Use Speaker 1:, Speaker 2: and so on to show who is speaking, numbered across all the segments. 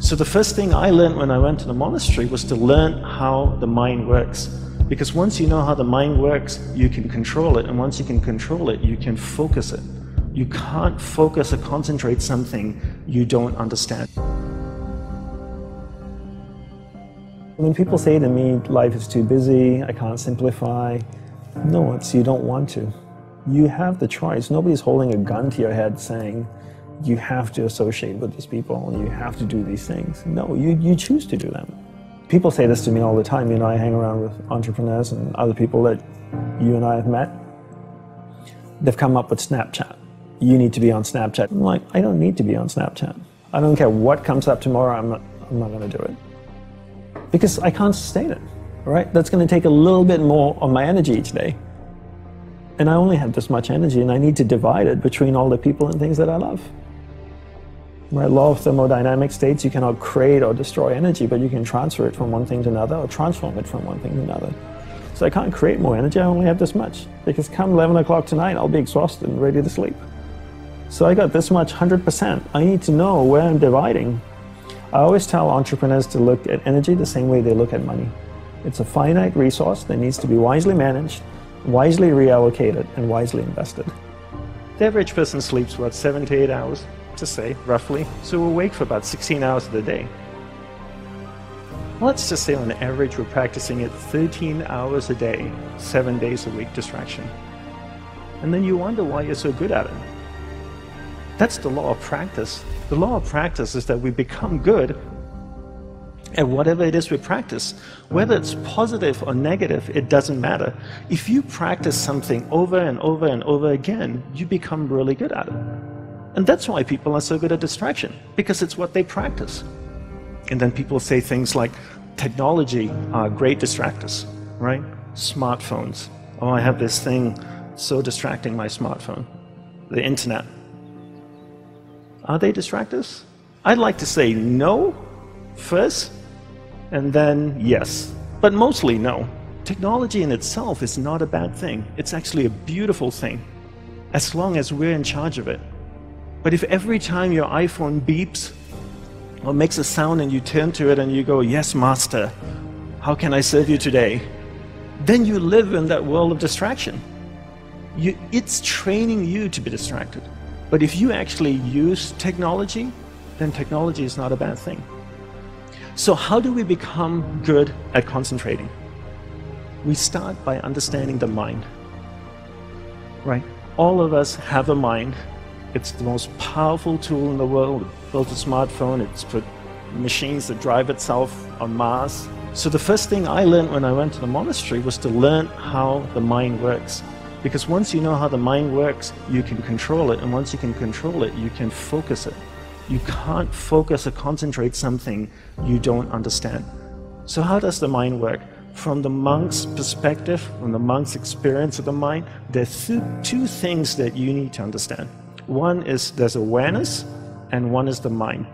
Speaker 1: So the first thing I learned when I went to the monastery was to learn how the mind works. Because once you know how the mind works, you can control it. And once you can control it, you can focus it. You can't focus or concentrate something you don't understand.
Speaker 2: When people say to me, life is too busy, I can't simplify, no, it's you don't want to. You have the choice. Nobody's holding a gun to your head saying, you have to associate with these people, you have to do these things. No, you choose to do them. People say this to me all the time. You know, I hang around with entrepreneurs and other people that you and I have met. They've come up with Snapchat. You need to be on Snapchat. I'm like, I don't need to be on Snapchat. I don't care what comes up tomorrow, I'm not going to do it. Because I can't sustain it, right? That's going to take a little bit more of my energy each day. And I only have this much energy, and I need to divide it between all the people and things that I love. Right? Law of thermodynamics states you cannot create or destroy energy, but you can transfer it from one thing to another or transform it from one thing to another. So I can't create more energy, I only have this much. Because come 11 o'clock tonight, I'll be exhausted and ready to sleep. So I got this much, 100%. I need to know where I'm dividing. I always tell entrepreneurs to look at energy the same way they look at money. It's a finite resource that needs to be wisely managed, wisely reallocated, and wisely invested.
Speaker 1: The average person sleeps, what, 7 to 8 hours, to say, roughly. So we're awake for about 16 hours of the day. Let's just say on average we're practicing it 13 hours a day, 7 days a week distraction. And then you wonder why you're so good at it. That's the law of practice. The law of practice is that we become good at whatever it is we practice. Whether it's positive or negative, it doesn't matter. If you practice something over and over and over again, you become really good at it. And that's why people are so good at distraction, because it's what they practice. And then people say things like, technology are great distractors, right? Smartphones. Oh, I have this thing so distracting, my smartphone. The internet. Are they distractors? I'd like to say no first, and then yes. But mostly no. Technology in itself is not a bad thing. It's actually a beautiful thing, as long as we're in charge of it. But if every time your iPhone beeps or makes a sound and you turn to it and you go, yes, master, how can I serve you today? Then you live in that world of distraction. It's training you to be distracted. But if you actually use technology, then technology is not a bad thing. So how do we become good at concentrating? We start by understanding the mind, right? All of us have a mind. It's the most powerful tool in the world. It built a smartphone, it's put machines that drive itself on Mars. So the first thing I learned when I went to the monastery was to learn how the mind works. Because once you know how the mind works, you can control it. And once you can control it, you can focus it. You can't focus or concentrate something you don't understand. So how does the mind work? From the monk's perspective, from the monk's experience of the mind, there's two things that you need to understand. One is there's awareness, and one is the mind.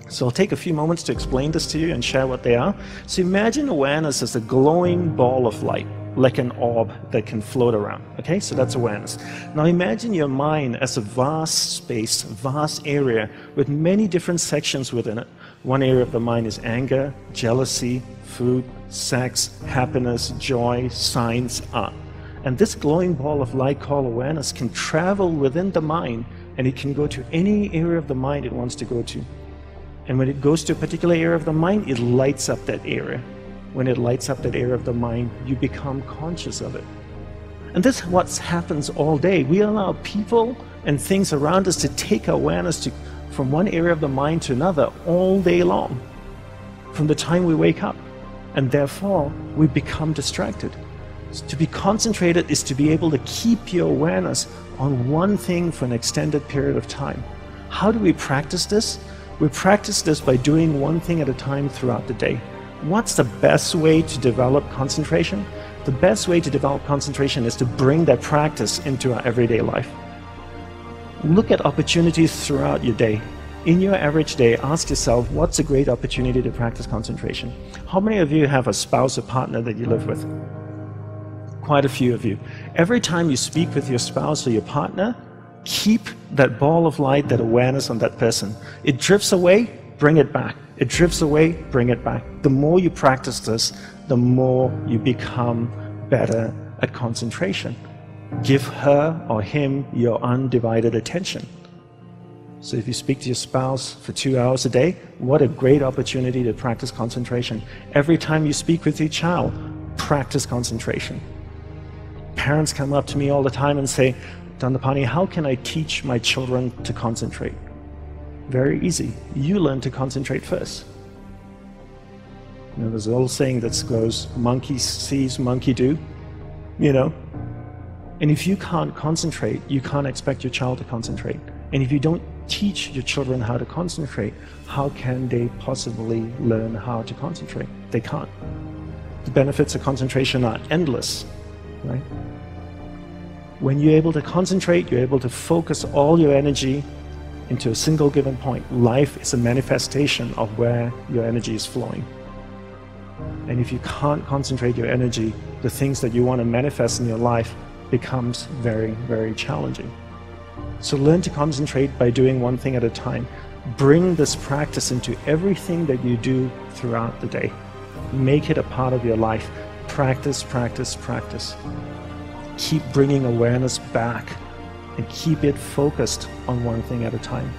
Speaker 1: So I'll take a few moments to explain this to you and share what they are. So imagine awareness as a glowing ball of light, like an orb that can float around. Okay, so that's awareness. Now imagine your mind as a vast space, vast area with many different sections within it. One area of the mind is anger, jealousy, food, sex, happiness, joy, science, art. And this glowing ball of light called awareness can travel within the mind, and it can go to any area of the mind it wants to go to. And when it goes to a particular area of the mind, it lights up that area. When it lights up that area of the mind, you become conscious of it. And this is what happens all day. We allow people and things around us to take awareness from one area of the mind to another all day long, from the time we wake up. And therefore, we become distracted. To be concentrated is to be able to keep your awareness on one thing for an extended period of time. How do we practice this? We practice this by doing one thing at a time throughout the day. What's the best way to develop concentration? The best way to develop concentration is to bring that practice into our everyday life. Look at opportunities throughout your day. In your average day, ask yourself, what's a great opportunity to practice concentration? How many of you have a spouse or partner that you live with? Quite a few of you. Every time you speak with your spouse or your partner, keep that ball of light, that awareness on that person. It drifts away, bring it back. It drifts away, bring it back. The more you practice this, the more you become better at concentration. Give her or him your undivided attention. So if you speak to your spouse for 2 hours a day, what a great opportunity to practice concentration. Every time you speak with your child, practice concentration. Parents come up to me all the time and say, Dandapani, how can I teach my children to concentrate? Very easy. You learn to concentrate first. There's an old saying that goes, monkey sees, monkey do, And if you can't concentrate, you can't expect your child to concentrate. And if you don't teach your children how to concentrate, how can they possibly learn how to concentrate? They can't. The benefits of concentration are endless, right? When you're able to concentrate, you're able to focus all your energy into a single given point. Life is a manifestation of where your energy is flowing. And if you can't concentrate your energy, the things that you want to manifest in your life becomes very, very challenging. So learn to concentrate by doing one thing at a time. Bring this practice into everything that you do throughout the day. Make it a part of your life. Practice, practice, practice. Keep bringing awareness back and keep it focused on one thing at a time.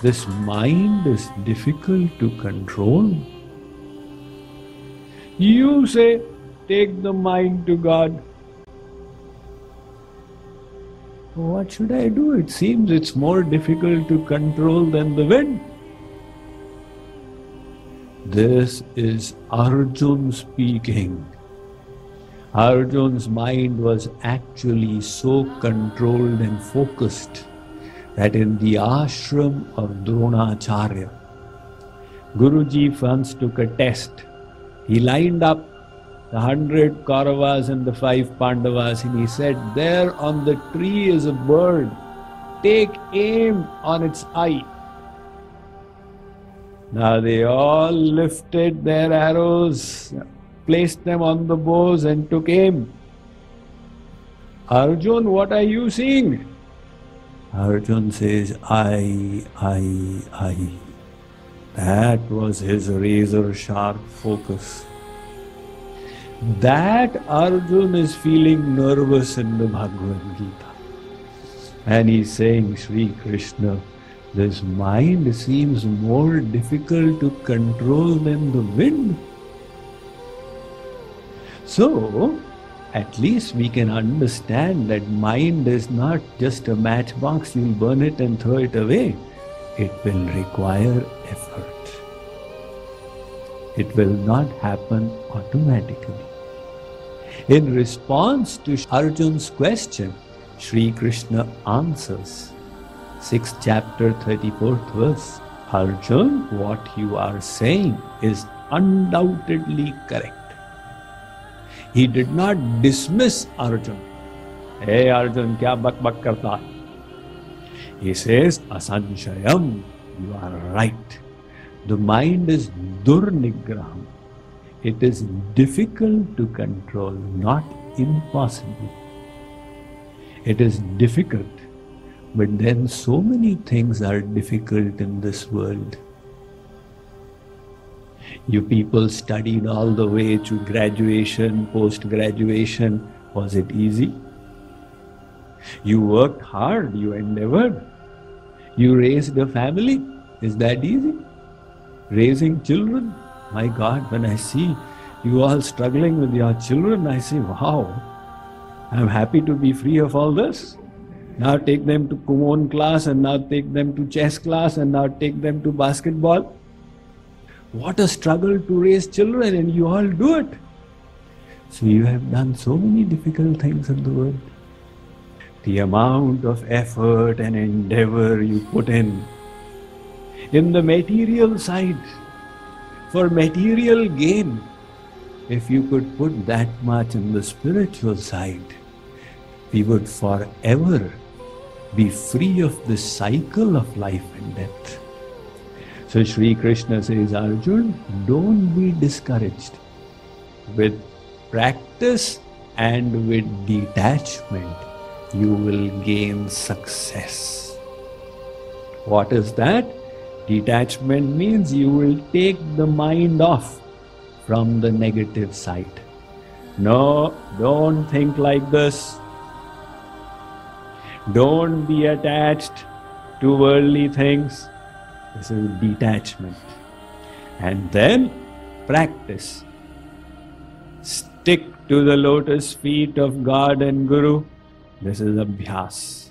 Speaker 3: This mind is difficult to control. You say, take the mind to God. What should I do? It seems it's more difficult to control than the wind. This is Arjun speaking. Arjun's mind was actually so controlled and focused that in the ashram of Dronacharya, Guruji once took a test. He lined up the 100 Kauravas and the 5 Pandavas and he said, there on the tree is a bird. Take aim on its eye. Now they all lifted their arrows, placed them on the bows and took aim. Arjun, what are you seeing? Arjun says, I. That was his razor-sharp focus. That Arjun is feeling nervous in the Bhagavad Gita. And he's saying, Sri Krishna, this mind seems more difficult to control than the wind. So, at least we can understand that mind is not just a matchbox, you'll burn it and throw it away. It will require effort. It will not happen automatically. In response to Arjun's question, Sri Krishna answers. 6th chapter, 34th verse. Arjun, what you are saying is undoubtedly correct. He did not dismiss Arjun. Hey Arjun, kya bak bak karta hai? He says, asanshayam, you are right. The mind is durnigraham. It is difficult to control, not impossible. It is difficult, but then so many things are difficult in this world. You people studied all the way to graduation, post-graduation. Was it easy? You worked hard, you endeavored. You raised a family. Is that easy? Raising children? My God, when I see you all struggling with your children, I say, wow, I'm happy to be free of all this. Now take them to Kumon class and now take them to chess class and now take them to basketball. What a struggle to raise children, and you all do it. So you have done so many difficult things in the world. The amount of effort and endeavor you put in the material side, for material gain, if you could put that much in the spiritual side, we would forever be free of the cycle of life and death. So Sri Krishna says, Arjun, don't be discouraged. With practice and with detachment, you will gain success. What is that? Detachment means you will take the mind off from the negative side. No, don't think like this. Don't be attached to worldly things. This is detachment. And then practice. Stick to the lotus feet of God and Guru. This is abhyas.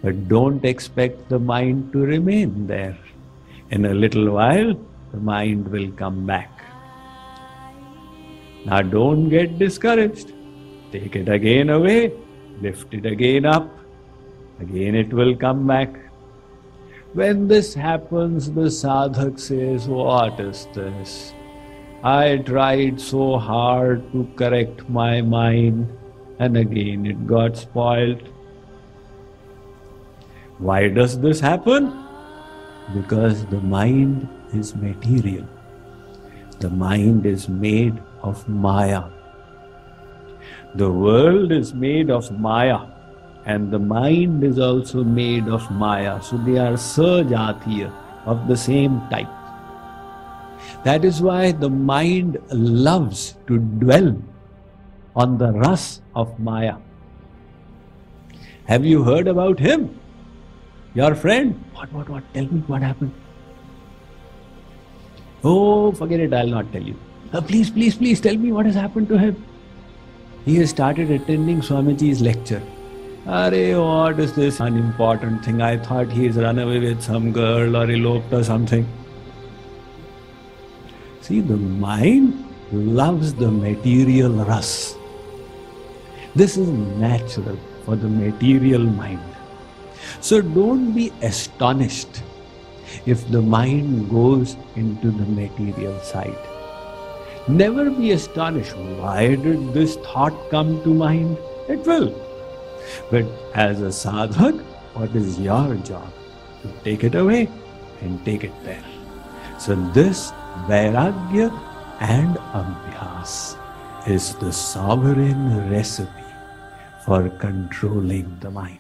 Speaker 3: But don't expect the mind to remain there. In a little while, the mind will come back. Now don't get discouraged. Take it again away. Lift it again up. Again it will come back. When this happens, the sadhak says, what is this? I tried so hard to correct my mind and again it got spoiled. Why does this happen? Because the mind is material. The mind is made of Maya. The world is made of Maya and the mind is also made of Maya. So they are sajatiya, of the same type. That is why the mind loves to dwell on the ras of Maya. Have you heard about him? Your friend? What? Tell me what happened. Oh, forget it, I'll not tell you. Please tell me what has happened to him. He has started attending Swamiji's lecture. Arey, what is this unimportant thing? I thought he has run away with some girl or eloped or something. See, the mind loves the material ras. This is natural for the material mind. So don't be astonished if the mind goes into the material side. Never be astonished. Why did this thought come to mind? It will. But as a sadhak, what is your job? To take it away and take it there. So this vairagya and abhyas is the sovereign recipe for controlling the mind.